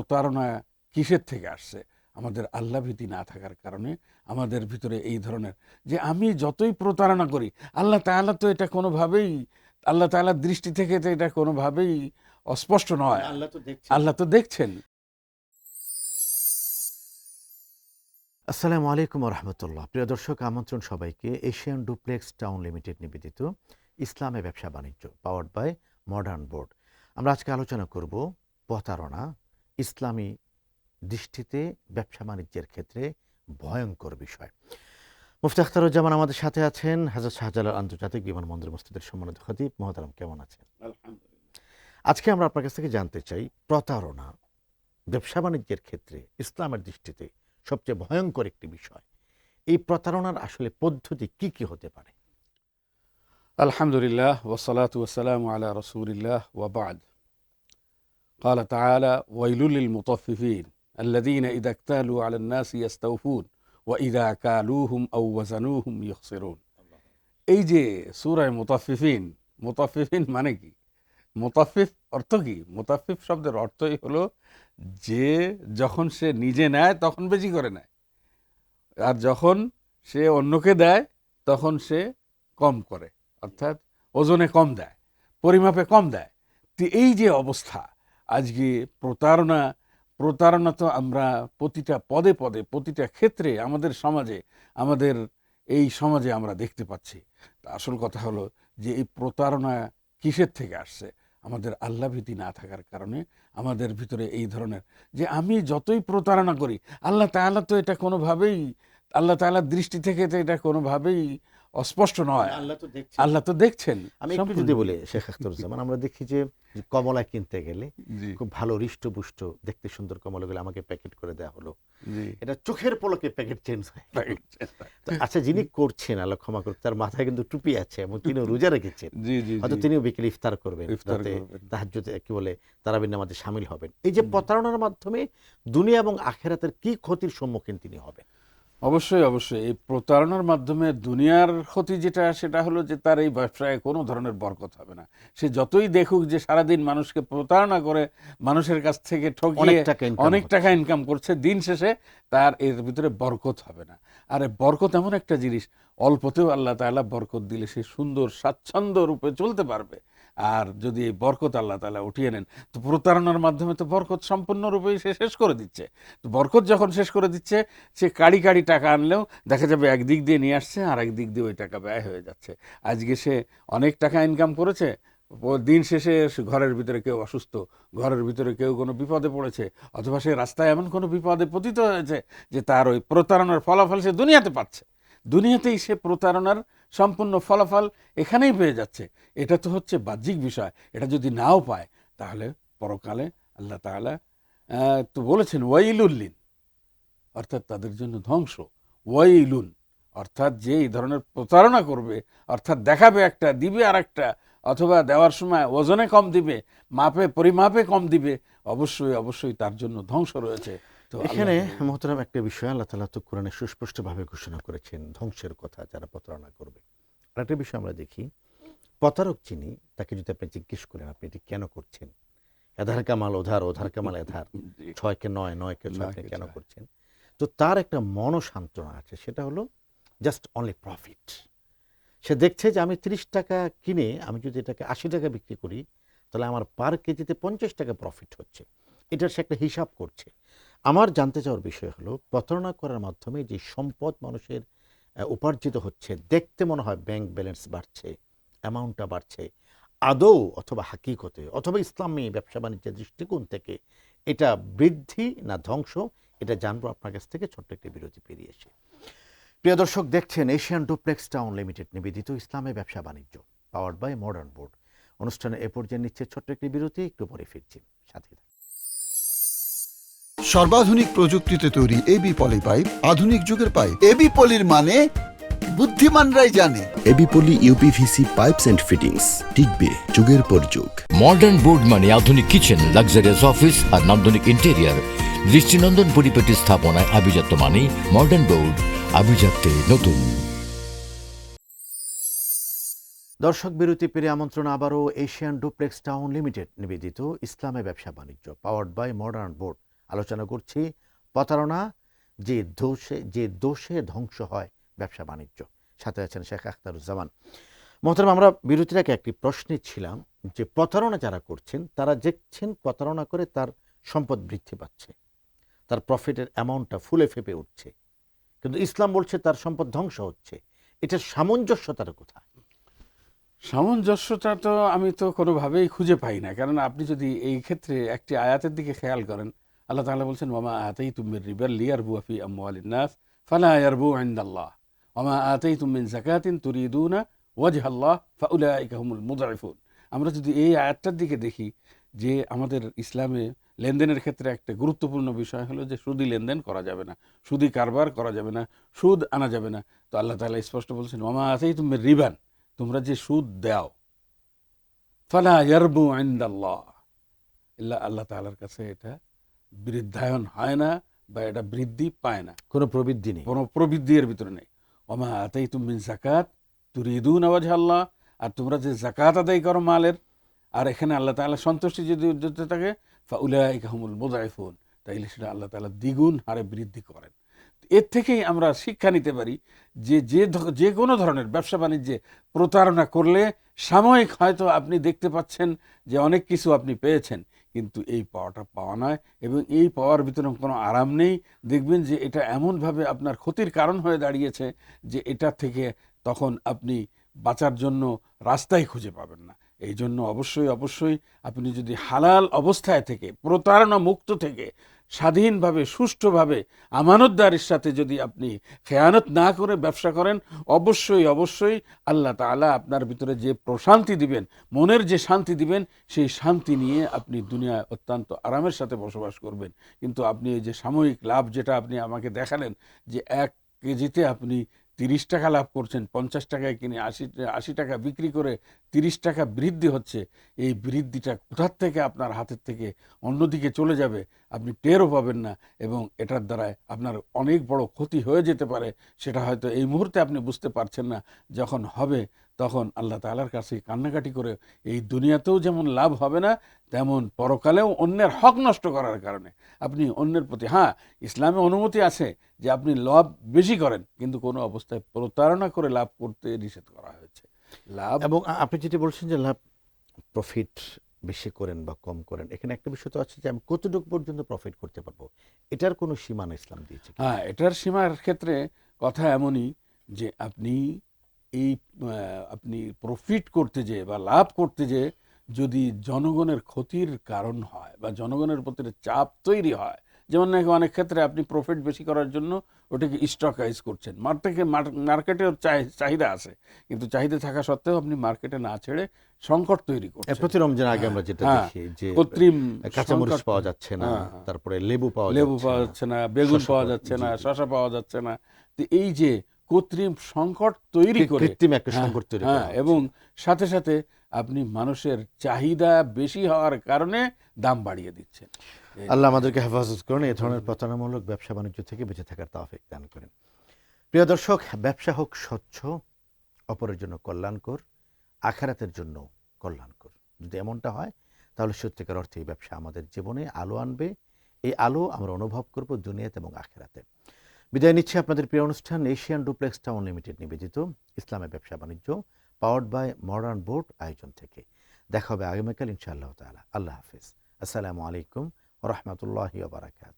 প্রতারণা কিসের থেকে আসছে? আমাদের আল্লাহ ভীতি না থাকার কারণে আমাদের ভিতরে এই ধরনের, যে আমি যতই প্রতারণা করি আল্লাহ তাআলা তো এটা কোনোভাবেই, আল্লাহ তাআলার দৃষ্টি থেকে তো এটা কোনোভাবেই অস্পষ্ট নয়, আল্লাহ তো দেখছেন। আসসালামু আলাইকুম রহমতুল্লাহ। প্রিয় দর্শক, আমন্ত্রণ সবাইকে এশিয়ান ডুপ্লেক্স টাউন লিমিটেড নিবেদিত ইসলামে ব্যবসা বাণিজ্য পাওয়ার্ড বাই মডার্ন বোর্ড। আমরা আজকে আলোচনা করব প্রতারণা ইসলামী দৃষ্টিতে ব্যবসা বাণিজ্যের ক্ষেত্রে ভয়ঙ্কর বিষয়। মুফতি আখতারুজ্জামান আমাদের সাথে আছেন, হযরত শাহজালাল আন্তর্জাতিক বিমানবন্দর মসজিদের সম্মানিত খতিব। মোহতারাম, কেমন আছেন? আজকে আমরা আপনার কাছ থেকে জানতে চাই, প্রতারণা ব্যবসা বাণিজ্যের ক্ষেত্রে ইসলামের দৃষ্টিতে সবচেয়ে ভয়ঙ্কর একটি বিষয়। এই প্রতারণার আসলে পদ্ধতি কি কি হতে পারে? আলহামদুলিল্লাহ ওয়াসসালাতু ওয়াসসালামু আলা রাসূলিল্লাহ ওয়া বা'দ। قال تعالى ويل للمطففين الذين إذا اكتالوا على الناس يستوفون وإذا كالوهم أو وزنوهم يخسرون। এই যে সূরা মুতাফফিফিন, মুতাফফিফিন মানে কি? মুতাফফিফ অর্থ কি? মুতাফফিফ শব্দের অর্থই হলো যে যখন সে নিজে নেয় তখন বেশি করে নেয়, আর যখন সে অন্যকে দেয় তখন সে কম করে, অর্থাৎ ওজনে কম দেয়, পরিমাপে কম দেয়। তো এই যে অবস্থা আজকে, প্রতারণা তো আমরা প্রতিটা পদে পদে প্রতিটা ক্ষেত্রে আমাদের এই সমাজে আমরা দেখতে পাচ্ছি। তা আসল কথা হলো যে এই প্রতারণা কিসের থেকে আসছে? আমাদের আল্লাহ ভীতি না থাকার কারণে আমাদের ভিতরে এই ধরনের, যে আমি যতই প্রতারণা করি আল্লাহ তাআলা তো এটা কোনোভাবেই, আল্লাহ তাআলার দৃষ্টি থেকে তো এটা কোনোভাবেই অস্পষ্ট নয়, আল্লাহ তো দেখছেন। আমি একটু যদি বলি শেখ আখতারুজ্জামান, আমরা দেখি যে কমলা কিনতে গেলে খুব ভালো হৃষ্টপুষ্ট দেখতে সুন্দর কমলাগুলো আমাকে প্যাকেট করে দেওয়া হলো, এটা চোখের পলকে প্যাকেট চেঞ্জ হয়। আচ্ছা, যিনি করছেন আল্লাহ ক্ষমা করুক, তার মাথায় কিন্তু টুপি আছে এবং তিনি রোজা রেখেছেন, হয়তো তিনিও বিকেলে ইফতার করবেন, রাতে তাহাজ্জুদে কি বলে তারাবির নামাজে শামিল হবেন। এই যে প্রতারণার মাধ্যমে দুনিয়া এবং আখিরাতের কি ক্ষতির সম্মুখীন তিনি হবেন? অবশ্যই অবশ্যই এই প্রতারণার মাধ্যমে দুনিয়ার ক্ষতি যেটা, সেটা হলো যে তার এই ব্যবসায় কোনো ধরনের বরকত হবে না। সে যতই দেখুক যে সারাদিন মানুষকে প্রতারণা করে মানুষের কাছ থেকে ঠকিয়ে অনেক টাকা ইনকাম করছে, দিন শেষে তার এর ভিতরে বরকত হবে না। আর বরকত এমন একটা জিনিস, অল্পতেও আল্লাহ তাআলা বরকত দিলে সে সুন্দর স্বাচ্ছন্দ্য রূপে চলতে পারবে। আর যদি এই বরকত আল্লাহ তাআলা উঠিয়ে নেন, তো প্রতারণার মাধ্যমে তো বরকত সম্পূর্ণরূপেই সে শেষ করে দিচ্ছে। তো বরকত যখন শেষ করে দিচ্ছে, সে কাড়ি কাড়ি টাকা আনলেও দেখা যাবে একদিক দিয়ে নিয়ে আসছে আর একদিক দিয়ে ওই টাকা ব্যয় হয়ে যাচ্ছে। আজকে সে অনেক টাকা ইনকাম করেছে, দিন শেষে ঘরের ভিতরে কেউ অসুস্থ, ঘরের ভিতরে কেউ কোনো বিপদে পড়েছে, অথবা সে রাস্তায় এমন কোনো বিপদে পতিত হয়েছে যে তার ওই প্রতারণার ফলাফল সে দুনিয়াতে পাচ্ছে। দুনিয়াতেই সে প্রতারণার সম্পূর্ণ ফলাফল এখানেই পেয়ে যাচ্ছে। এটা তো হচ্ছে বাহ্যিক বিষয়। এটা যদি নাও পায় তাহলে পরকালে আল্লাহ তাআলা তো বলেছেন ওয়াইলুল্লিন, অর্থাৎ তাদের জন্য ধ্বংস। ওয়াইলুন অর্থাৎ যে এই ধরনের প্রতারণা করবে, অর্থাৎ দেখাবে একটা, দিবে আর একটা, অথবা দেওয়ার সময় ওজনে কম দিবে, পরিমাপে কম দিবে, অবশ্যই অবশ্যই তার জন্য ধ্বংস রয়েছে। তো এখানে মোহতারাম একটা বিষয়, আল্লাহ তাআলা তো কোরআনে সুস্পষ্টভাবে ঘোষণা করেছেন ধ্বংসের কথা যারা প্রতারণা করবে। আরেকটা বিষয় আমরা দেখি, প্রতারক যিনি, তাকে যদি আপনি জিজ্ঞেস করেন আপনি এটি কেন করছেন, এধার কামাল ওধার, ওধার কামাল এধার, 6কে 9 9কে 6 আপনি কেন করছেন, তো তার একটা মনসান্ত্বনা আছে, সেটা হলো জাস্ট অনলি প্রফিট। সে দেখছে যে আমি 30 টাকা কিনে আমি যদি এটাকে 80 টাকা বিক্রি করি তাহলে আমার পার কেজিতে 50 টাকা প্রফিট হচ্ছে, এটার সে একটা হিসাব করছে। আমার জানতে চাওয়ার বিষয় হলো, প্রতারণা করার মাধ্যমে যে সম্পদ মানুষের উপার্জিত হচ্ছে, দেখতে মনে হয় ব্যাংক ব্যালেন্স বাড়ছে, অ্যামাউন্টটা বাড়ছে, আদৌ অথবা হাকিকতে অথবা ইসলামী ব্যবসা বাণিজ্যের দৃষ্টিকোণ থেকে এটা বৃদ্ধি না ধ্বংস, এটা জানবো আপনার কাছ থেকে ছোট্ট একটি বিরতি পেরিয়ে এসে। প্রিয় দর্শক, দেখছেন এশিয়ান ডুপ্লেক্স টাউন লিমিটেড নিবেদিত ইসলামী ব্যবসা বাণিজ্য পাওয়ার্ড বাই মডার্ন বোর্ড। অনুষ্ঠানে এ পর্যায়ে নিচ্ছে ছোট্ট একটি বিরতি, একটু পরে ফিরছি, সাথে সর্বাধুনিক প্রযুক্তিতে তৈরি এবি পলি পাইপ, আধুনিক যুগের পাইপ। এবি পলির মানে বুদ্ধিমানরাই জানে। AB poly UPVC pipes and fittings, টিকবে যুগের পর যুগ। মডার্ন বোর্ড মানে আধুনিক কিচেন, লাক্সারিয়াস অফিস আর নান্দনিক ইন্টেরিয়ার। দৃষ্টিনন্দন পরিপাটি স্থাপনায় আভিজাত্য মানে মডার্ন বোর্ড, আভিজাত্যে নতুন। দর্শক, বিরতি পেরে আমন্ত্রণ আবারও এশিয়ান ডুপ্লেক্স টাউন লিমিটেড নিবেদিত ইসলামী ব্যবসা বাণিজ্য পাওয়ার্ড বাই মডার্ন বোর্ড আলোচনা করছি প্রতারণা যে দোষে ধ্বংস হয় ব্যবসা বাণিজ্য। সাথে আছেন শেখ আখতারুজ্জামান। মোহতারাম, আমরা বিরতির আগে একটি প্রশ্নে ছিলাম যে প্রতারণা যারা করছেন তারা দেখছেন প্রতারণা করে তার সম্পদ বৃদ্ধি পাচ্ছে, তার প্রফিটের অ্যামাউন্টটা ফুলে ফেপে উঠছে, কিন্তু ইসলাম বলছে তার সম্পদ ধ্বংস হচ্ছে। এটার সামঞ্জস্যতাটা কোথায়? সামঞ্জস্যতা তো আমি তো কোনোভাবেই খুঁজে পাই না। কারণ আপনি যদি এই ক্ষেত্রে একটি আয়াতের দিকে খেয়াল করেন, আল্লাহ তাআলা বলছেন ওয়ামা আতাইতুম মির রিবা লিয়ারবু ফি আমওয়ালিন নাস ফালা ইয়ারবু ইনদাল্লাহ ওয়ামা আতাইতুম মিন যাকাতিন তুরিদুনা ওয়াজহাল্লাহ ফাউলাইকা হুমুল মুদঈফুন। আমরা যদি এই আয়াতটার দিকে দেখি যে আমাদের ইসলামে লেনদেনের ক্ষেত্রে একটা গুরুত্বপূর্ণ বিষয় হলো যে সুদি লেনদেন করা যাবে না, সুদি কারবার করা যাবে না, সুদ আনা যাবে না। তো আল্লাহ তাআলা স্পষ্ট বলছেন ওয়ামা আতাইতুম মির রিবান, তোমরা যে সুদ দাও, ফালা ইয়ারবু ইনদাল্লাহ, আল্লাহ তাআলার কাছে এটা বৃদ্ধায়ন হয় না বা এটা বৃদ্ধি পায় না, কোনো প্রবৃদ্ধি নেই। কোনো প্রবৃদ্ধি এর ভিতরে নেই। ওমা আতাইতুম মিন যাকাত তুরিদুনা ওয়াজহাল্লাহ, আর তোমরা যে যাকাত আদায় করো মালের, আর এখানে আল্লাহ তাআলা সন্তুষ্টি যদি উদ্দেশ্য থাকে, ফাউলাইকা হুমুল মুদঈফুন, তাইলে সেটা আল্লাহ তাআলা দ্বিগুণ হারে বৃদ্ধি করেন। এর থেকেই আমরা শিক্ষা নিতে পারি যে যে কোনো ধরনের ব্যবসা বাণিজ্যে প্রতারণা করলে সাময়িক হয়তো আপনি দেখতে পাচ্ছেন যে অনেক কিছু আপনি পেয়েছেন, কিন্তু এই পাওয়াটা পাওয়া নয়, এবং এই পাওয়ার ভিতরে কোনো আরাম নেই। দেখবেন যে এটা এমনভাবে আপনার ক্ষতির কারণ হয়ে দাঁড়িয়েছে যে এটা থেকে তখন আপনি বাঁচার জন্য রাস্তাই খুঁজে পাবেন না। এই জন্য অবশ্যই আপনি যদি হালাল অবস্থায় থেকে, প্রতারণা মুক্ত থেকে, স্বাধীনভাবে সুষ্ঠুভাবে আমানতদারির সাথে যদি আপনি খেয়ানত না করে ব্যবসা করেন, অবশ্যই আল্লাহ তাআলা আপনার ভিতরে যে প্রশান্তি দিবেন, মনের যে শান্তি দিবেন, সেই শান্তি নিয়ে আপনি দুনিয়ায় অত্যন্ত আরামের সাথে বসবাস করবেন। কিন্তু আপনি এই যে সাময়িক লাভ যেটা আপনি আমাকে দেখালেন যে 1 কেজিতে আপনি 30 টাকা লাভ করছেন, 50 টাকায় কিনে 80 টাকা বিক্রি করে 30 টাকা বৃদ্ধি হচ্ছে, এই বৃদ্ধিটা কোথার থেকে আপনার হাতের থেকে অন্যদিকে চলে যাবে আপনি টেরও পাবেন না, এবং এটার দ্বারায় আপনার অনেক বড় ক্ষতি হয়ে যেতে পারে। সেটা হয়তো এই মুহূর্তে আপনি বুঝতে পারছেন না, যখন হবে তখন আল্লাহ তাআলার কাছে কান্নাকাটি করে এই দুনিয়াতেও যেমন লাভ হবে না, তেমন পরকালেও অন্যের হক নষ্ট করার কারণে আপনি অন্যের প্রতি, হ্যাঁ ইসলামে অনুমতি আছে যে আপনি লাভ বেশি করেন, কিন্তু কোনো অবস্থায় প্রতারণা করে লাভ করতে নিষেধ করা হয়েছে। লাভ এবং আপনি যেটি বলছেন যে লাভ প্রফিট বেশি করেন বা কম করেন, এখানে একটা বিষয় তো আছে যে আমি কতটুকু পর্যন্ত প্রফিট করতে পারবো, এটার কোনো সীমানা ইসলাম দিয়েছে কি? হ্যাঁ, এটার সীমার ক্ষেত্রে কথা এমনই যে আপনি আপনি প্রফিট করতে যেয়ে বা লাভ করতে যেয়ে যদি জনগণের ক্ষতির কারণ হয় বা জনগণের প্রতি চাপ তৈরি হয়, যেমন নাকি অনেক ক্ষেত্রে আপনি প্রফিট বেশি করার জন্য ওটাকে স্টকাইজ করছেন, মার্কেটের চাহিদা আছে, কিন্তু চাহিদা থাকা সত্ত্বেও আপনি মার্কেটে না ছেড়ে সংকট তৈরি করছেন। প্রতি রমজানের আগে আমরা যেটা হ্যাঁ, দেখি যে কৃত্রিম কাঁচামরিচ সংকট, পাওয়া যাচ্ছে না, হ্যাঁ, হ্যাঁ। তারপরে লেবু পাওয়া যাচ্ছে না, বেগুন শসা পাওয়া পাওয়া- যাচ্ছে না, জি, জি। শসা পাওয়া যাচ্ছে না। তো এই যে কৃত্রিম সংকট তৈরি করে, কৃত্রিম একটা হ্যাঁ, সংকট তৈরি হ্যাঁ, করা হচ্ছে। এবং সাথে সাথে আপনি মানুষের চাহিদা বেশি হওয়ার কারণে দাম বাড়িয়ে দিচ্ছেন। আল্লাহ আমাদেরকে হেফাজত করেন, এই ধরনের প্রতারণামূলক ব্যবসা বাণিজ্য থেকে বেঁচে থাকার তৌফিক দান করেন। প্রিয় দর্শক, ব্যবসা হোক স্বচ্ছ, অপরের জন্য কল্যাণকর, আখিরাতের জন্য কল্যাণকর। যদি এমনটা হয় তাহলে সত্যিকার অর্থে এই ব্যবসা আমাদের জীবনে আলো আনবে। এই আলো আমরা অনুভব করব দুনিয়াতে এবং আখিরাতে। বিদায় নিচ্ছি আপনাদের প্রিয় অনুষ্ঠান এশিয়ান ডুপ্লেক্স টাউন লিমিটেড নিবেদিত ইসলামের ব্যবসা বাণিজ্য, পাওয়ার্ড বাই মডার্ন বোর্ড আয়োজন থেকে। দেখা হবে আগামীকাল ইনশাআল্লাহ তাআলা। আল্লাহ হাফেজ। আসসালামু আলাইকুম ওয়া রাহমাতুল্লাহি ওয়া বারাকাতুহু।